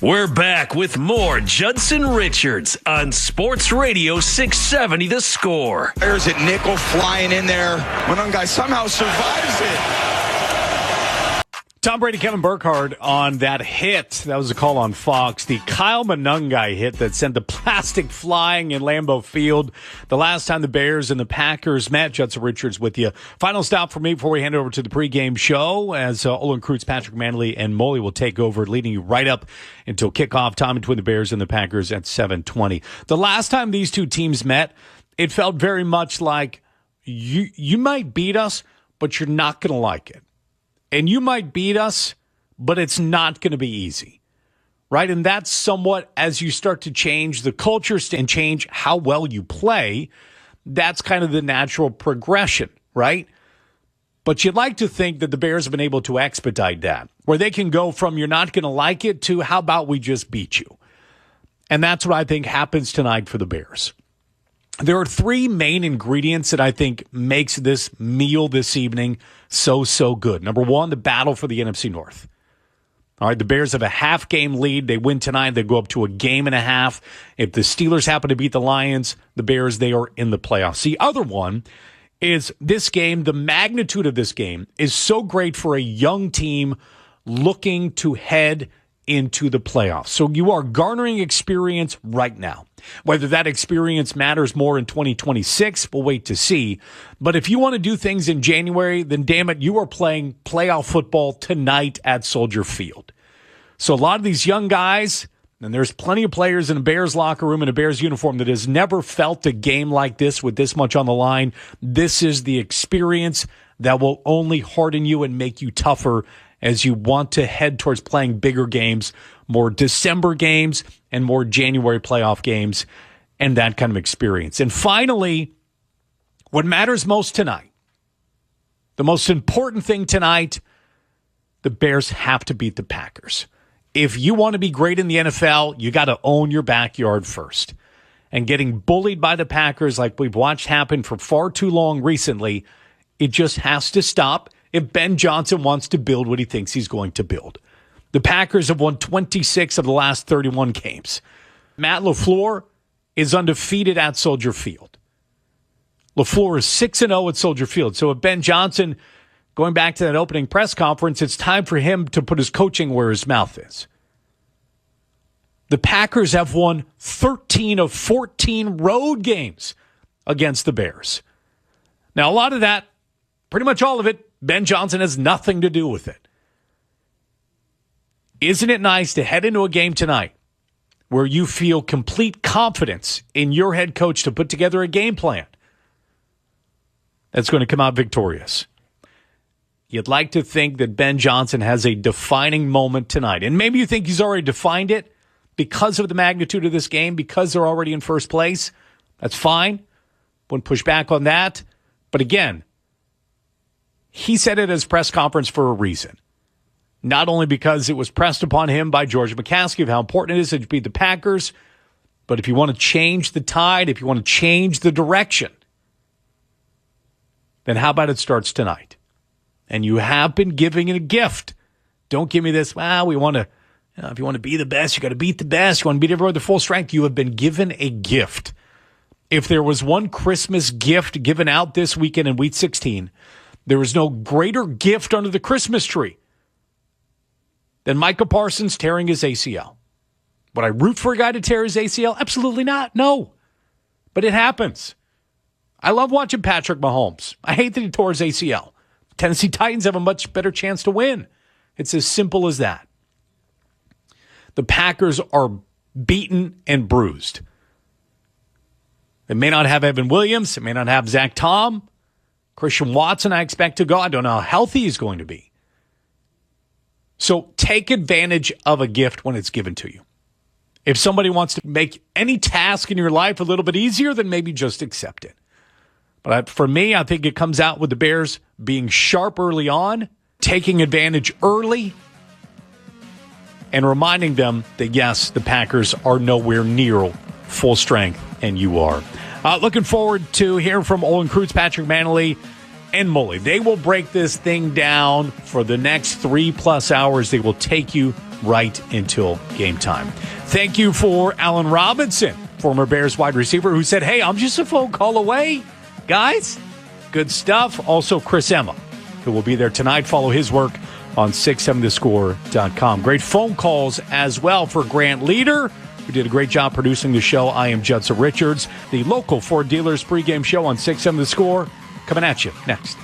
We're back with more Judson Richards on Sports Radio 670 The Score. There's it, nickel flying in there. One guy somehow survives it. Tom Brady, Kevin Burkhardt on that hit. That was a call on Fox. The Kyle Monungai hit that sent the plastic flying in Lambeau Field. The last time the Bears and the Packers met. Judson Richards with you. Final stop for me before we hand it over to the pregame show as Olin Kreutz, Patrick Manley, and Moley will take over, leading you right up until kickoff time between the Bears and the Packers at 7:20. The last time these two teams met, it felt very much like you might beat us, but you're not going to like it. And you might beat us, but it's not going to be easy, right? And that's somewhat as you start to change the culture and change how well you play, that's kind of the natural progression, right? But you'd like to think that the Bears have been able to expedite that, where they can go from you're not going to like it to how about we just beat you? And that's what I think happens tonight for the Bears. There are three main ingredients that I think makes this meal this evening so good. Number one, the battle for the NFC North. All right, the Bears have a half-game lead. They win tonight. They go up to a game and a half. If the Steelers happen to beat the Lions, the Bears, they are in the playoffs. The other one is this game, the magnitude of this game is so great for a young team looking to head into the playoffs. So you are garnering experience right now. Whether that experience matters more in 2026, we'll wait to see. But if you want to do things in January, then damn it, you are playing playoff football tonight at Soldier Field. So a lot of these young guys, and there's plenty of players in a Bears locker room in a Bears uniform that has never felt a game like this with this much on the line. This is the experience that will only harden you and make you tougher as you want to head towards playing bigger games, more December games, and more January playoff games, and that kind of experience. And finally, what matters most tonight, the most important thing tonight, the Bears have to beat the Packers. If you want to be great in the NFL, you got to own your backyard first. And getting bullied by the Packers like we've watched happen for far too long recently, it just has to stop if Ben Johnson wants to build what he thinks he's going to build. The Packers have won 26 of the last 31 games. Matt LaFleur is undefeated at Soldier Field. LaFleur is 6-0 at Soldier Field. So if Ben Johnson, going back to that opening press conference, it's time for him to put his coaching where his mouth is. The Packers have won 13 of 14 road games against the Bears. Now, a lot of that, pretty much all of it, Ben Johnson has nothing to do with it. Isn't it nice to head into a game tonight where you feel complete confidence in your head coach to put together a game plan that's going to come out victorious? You'd like to think that Ben Johnson has a defining moment tonight. And maybe you think he's already defined it because of the magnitude of this game, because they're already in first place. That's fine. Wouldn't push back on that. But again, he said it at his press conference for a reason. Not only because it was pressed upon him by George McCaskey of how important it is to beat the Packers, but if you want to change the tide, if you want to change the direction, then how about it starts tonight? And you have been giving it a gift. Don't give me this, we want to, if you want to be the best, you got to beat the best. You want to beat everyone to full strength. You have been given a gift. If there was one Christmas gift given out this weekend in Week 16, there is no greater gift under the Christmas tree than Micah Parsons tearing his ACL. Would I root for a guy to tear his ACL? Absolutely not. No. But it happens. I love watching Patrick Mahomes. I hate that he tore his ACL. Tennessee Titans have a much better chance to win. It's as simple as that. The Packers are beaten and bruised. They may not have Evan Williams. They may not have Zach Tom. Christian Watson, I expect to go. I don't know how healthy he's going to be. So take advantage of a gift when it's given to you. If somebody wants to make any task in your life a little bit easier, then maybe just accept it. But for me, I think it comes out with the Bears being sharp early on, taking advantage early, and reminding them that, yes, the Packers are nowhere near full strength, and you are. Looking forward to hearing from Olin Kreutz, Patrick Manley, and Mully. They will break this thing down for the next 3+ hours. They will take you right until game time. Thank you for Allen Robinson, former Bears wide receiver, who said, hey, I'm just a phone call away. Guys, good stuff. Also, Chris Emma, who will be there tonight. Follow his work on 670thescore.com. Great phone calls as well for Grant Leader, who did a great job producing the show. I am Judson Richards. The local Ford Dealers pregame show on 670 The Score coming at you next.